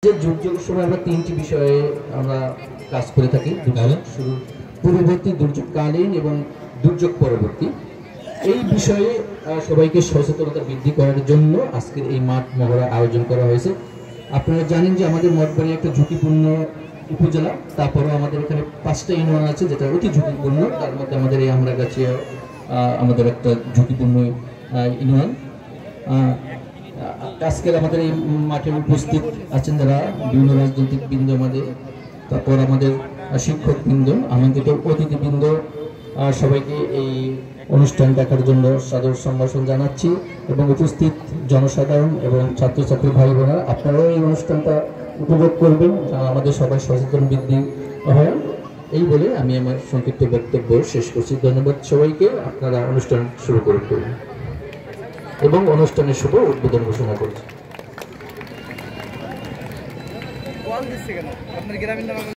দুর্যোগের সময় আমরা তিনটি বিষয়ে আমরা কাজ করে থাকি, শুরু পূর্ববর্তী, দুর্যোগকালীন এবং দুর্যোগ পরবর্তী। এই বিষয়ে সবাইকে সচেতনতা বৃদ্ধি করার জন্য আজকের এই মাঠ মহড়া আয়োজন করা হয়েছে। আপনারা জানেন যে আমাদের মঠবাড়ি একটা ঝুঁকিপূর্ণ উপজেলা, তারপরেও আমাদের এখানে 5টা ইউনিয়ন আছে যেটা অতি ঝুঁকিপূর্ণ। তার মধ্যে আমাদের এই আমরাগাছিয়া আমাদের একটা ঝুঁকিপূর্ণ ইউনিয়ন। আজকের আমাদের এই মাঠে উপস্থিত আছেন যারা বিভিন্ন রাজনৈতিক বৃন্দ, আমাদের তারপর আমাদের শিক্ষক বৃন্দ, আমন্ত্রিত অতিথিবৃন্দ, সবাইকে এই অনুষ্ঠান দেখার জন্য সাদর সম্ভাষণ জানাচ্ছি। এবং উপস্থিত জনসাধারণ এবং ছাত্রছাত্রী ভাই বোনেরা, আপনারাও এই অনুষ্ঠানটা উপভোগ করবেন, আমাদের সবাই সচেতন বৃদ্ধি হয়। এই বলে আমি আমার সংক্ষিপ্ত বক্তব্য শেষ করছি। ধন্যবাদ সবাইকে। আপনারা অনুষ্ঠান শুরু করুন এবং অনুষ্ঠানের শুভ উদ্বোধন ঘোষণা করছি।